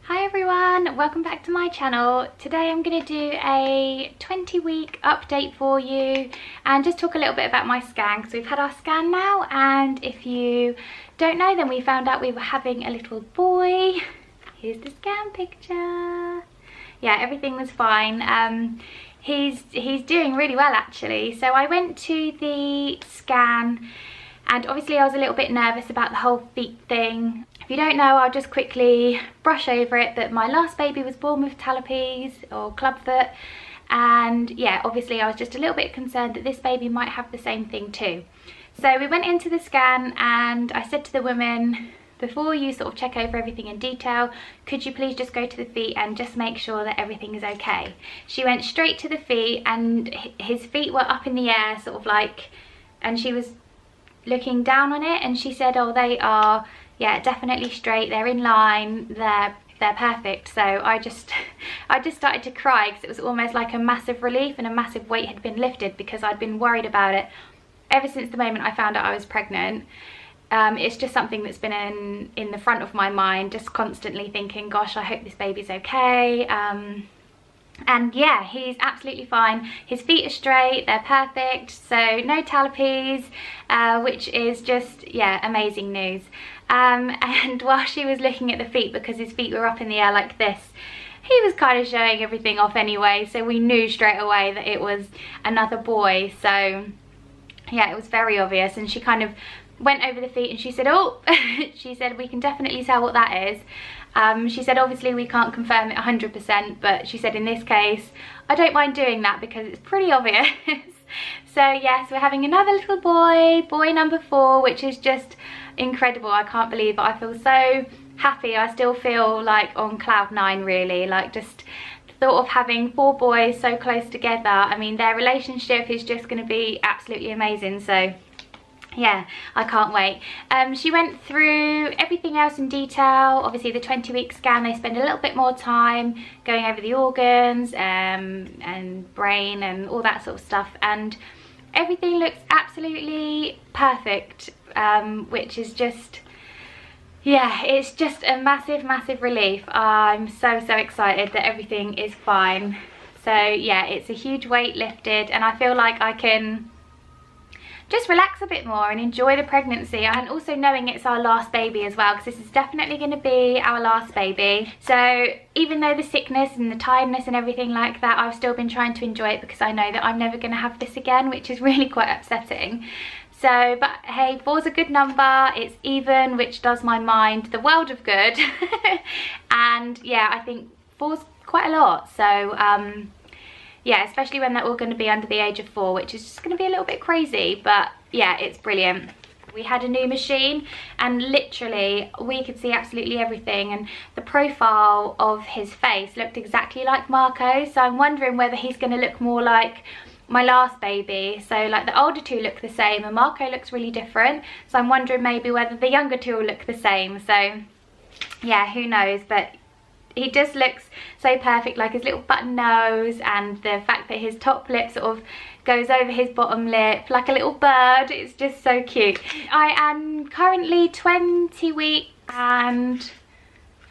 Hi everyone, welcome back to my channel. Today I'm going to do a 20-week update for you and just talk a little bit about my scan, because we've had our scan now, and if you don't know, then we found out we were having a little boy. Here's the scan picture. Yeah, everything was fine. He's doing really well actually. So I went to the scan and obviously I was a little bit nervous about the whole feet thing. If you don't know, I'll just quickly brush over it that my last baby was born with talipes or clubfoot, and yeah, obviously I was just a little bit concerned that this baby might have the same thing too. So we went into the scan and I said to the woman, before you sort of check over everything in detail, could you please just go to the feet and just make sure that everything is okay? She went straight to the feet and his feet were up in the air, sort of like, and she was looking down on it and she said, oh, they are, yeah, definitely straight, they're in line, they're perfect. So I just started to cry because it was almost like a massive relief and a massive weight had been lifted, because I'd been worried about it ever since the moment I found out I was pregnant. It's just something that's been in the front of my mind, just constantly thinking, gosh, I hope this baby's okay. And yeah, he's absolutely fine. His feet are straight, they're perfect, so no talipes, which is just, yeah, amazing news. And while she was looking at the feet, because his feet were up in the air like this, he was kind of showing everything off anyway, so we knew straight away that it was another boy. So yeah, it was very obvious, and she kind of went over the feet and she said, oh, she said, we can definitely tell what that is. She said, obviously we can't confirm it 100%, but she said in this case, I don't mind doing that because it's pretty obvious. So yes, we're having another little boy, boy number 4, which is just incredible. I can't believe it. I feel so happy. I still feel like on cloud 9 really, like just the thought of having 4 boys so close together. I mean, their relationship is just going to be absolutely amazing. So yeah, I can't wait. She went through everything else in detail. Obviously the 20-week scan, they spend a little bit more time going over the organs and brain and all that sort of stuff, and everything looks absolutely perfect, which is just, yeah, it's just a massive relief. I'm so excited that everything is fine. So yeah, it's a huge weight lifted, and I feel like I can just relax a bit more and enjoy the pregnancy, and also knowing it's our last baby as well, because this is definitely going to be our last baby. So even though the sickness and the tiredness and everything like that, I've still been trying to enjoy it because I know that I'm never going to have this again, which is really quite upsetting. So, but hey, 4's a good number, it's even, which does my mind the world of good. And yeah, I think 4's quite a lot. So yeah, especially when they're all going to be under the age of 4, which is just going to be a little bit crazy, but yeah, it's brilliant. We had a new machine and literally we could see absolutely everything, and the profile of his face looked exactly like Marco, so I'm wondering whether he's going to look more like my last baby. So like the older 2 look the same and Marco looks really different, so I'm wondering maybe whether the younger 2 will look the same. So yeah, who knows, but he just looks so perfect, like his little button nose and the fact that his top lip sort of goes over his bottom lip like a little bird. It's just so cute. I am currently 20 weeks and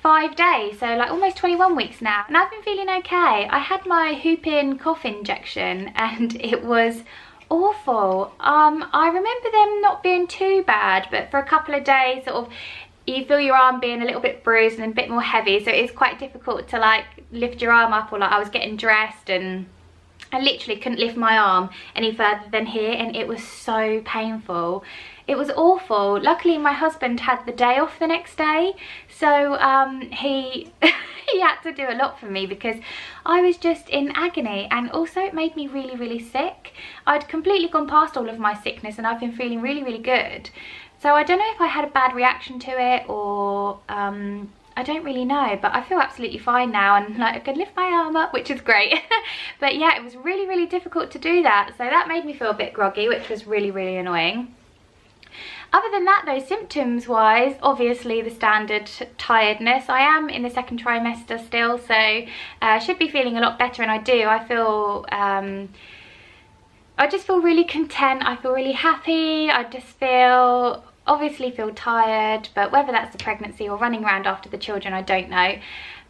5 days, so like almost 21 weeks now, and I've been feeling okay. I had my whooping cough injection and it was awful. I remember them not being too bad, but for a couple of days sort of you feel your arm being a little bit bruised and a bit more heavy, so it's quite difficult to like lift your arm up, or like I was getting dressed and I literally couldn't lift my arm any further than here, and it was so painful. It was awful. Luckily my husband had the day off the next day, so he he had to do a lot for me because I was just in agony, and also it made me really sick. I'd completely gone past all of my sickness and I've been feeling really good. So I don't know if I had a bad reaction to it or I don't really know, but I feel absolutely fine now, and like I can lift my arm up, which is great. But yeah, it was really difficult to do that, so that made me feel a bit groggy, which was really annoying. Other than that though, symptoms wise, obviously the standard tiredness. I am in the 2nd trimester still, so I should be feeling a lot better, and I do. I feel I just feel really content. I feel really happy. I just feel obviously feel tired, but whether that's the pregnancy or running around after the children, I don't know.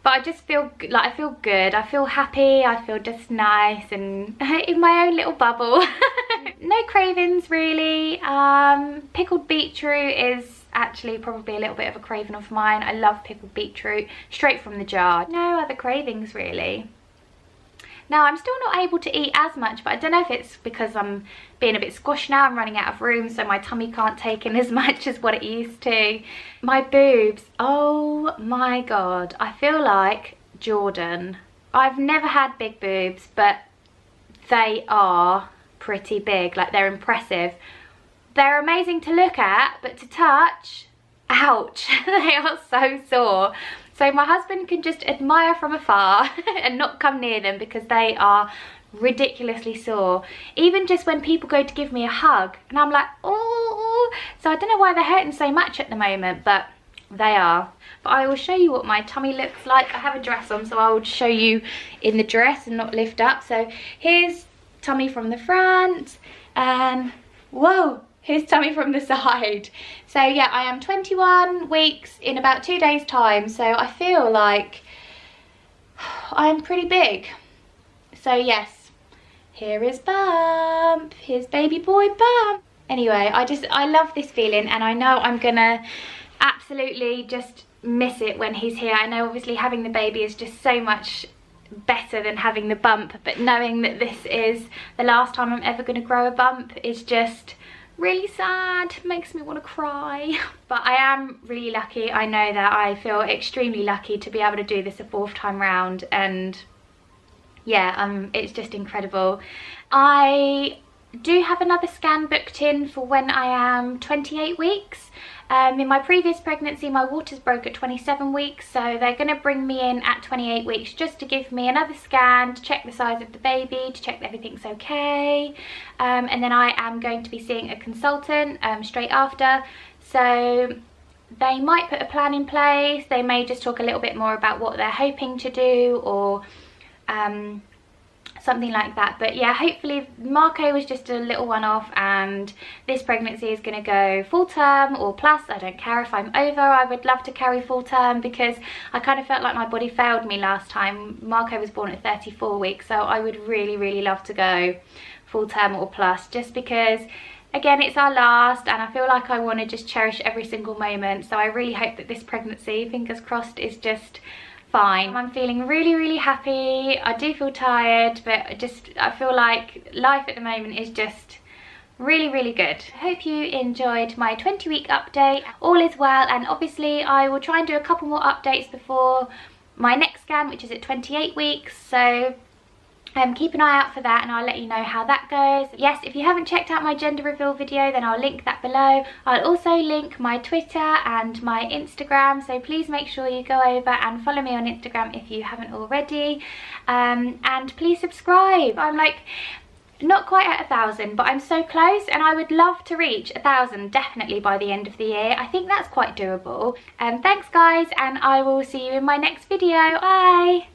But I just feel like I feel good, I feel happy, I feel just nice and in my own little bubble. No cravings really. Pickled beetroot is actually probably a little bit of a craving of mine. I love pickled beetroot straight from the jar. No other cravings really. Now I'm still not able to eat as much, but I don't know if it's because I'm being a bit squashed now. I'm running out of room, so my tummy can't take in as much as what it used to. My boobs, oh my god, I feel like Jordan. I've never had big boobs, but they are pretty big, like they're impressive. They're amazing to look at, but to touch, ouch, they are so sore. So my husband can just admire from afar and not come near them because they are ridiculously sore. Even just when people go to give me a hug and I'm like, oh, so I don't know why they're hurting so much at the moment, but they are. But I will show you what my tummy looks like. I have a dress on, so I will show you in the dress and not lift up. So here's tummy from the front and whoa, here's tummy from the side. So yeah, I am 21 weeks in about 2 days time, so I feel like I'm pretty big. So yes, here is Bump, here's baby boy Bump. Anyway, I love this feeling, and I know I'm gonna absolutely just miss it when he's here. I know obviously having the baby is just so much better than having the bump, but knowing that this is the last time I'm ever going to grow a bump is just really sad, makes me want to cry. But I am really lucky. I know that I feel extremely lucky to be able to do this a 4th time round, and yeah, it's just incredible. I do have another scan booked in for when I am 28 weeks. In my previous pregnancy, my waters broke at 27 weeks, so they're going to bring me in at 28 weeks just to give me another scan, to check the size of the baby, to check that everything's okay. And then I am going to be seeing a consultant straight after. So they might put a plan in place. They may just talk a little bit more about what they're hoping to do, or something like that. But yeah, hopefully Marco was just a little one-off, and this pregnancy is going to go full term or plus. I don't care if I'm over. I would love to carry full term because I kind of felt like my body failed me last time. Marco was born at 34 weeks, so I would really love to go full term or plus, just because again it's our last and I feel like I want to just cherish every single moment. So I really hope that this pregnancy, fingers crossed, is just fine. I'm feeling really happy. I do feel tired, but I feel like life at the moment is just really good. I hope you enjoyed my 20-week update. All is well, and obviously I will try and do a couple more updates before my next scan, which is at 28 weeks. So keep an eye out for that, and I'll let you know how that goes. Yes, if you haven't checked out my gender reveal video, then I'll link that below. I'll also link my Twitter and my Instagram, so please make sure you go over and follow me on Instagram if you haven't already. And please subscribe. I'm like not quite at 1,000, but I'm so close, and I would love to reach 1,000 definitely by the end of the year. I think that's quite doable. Thanks guys, and I will see you in my next video. Bye.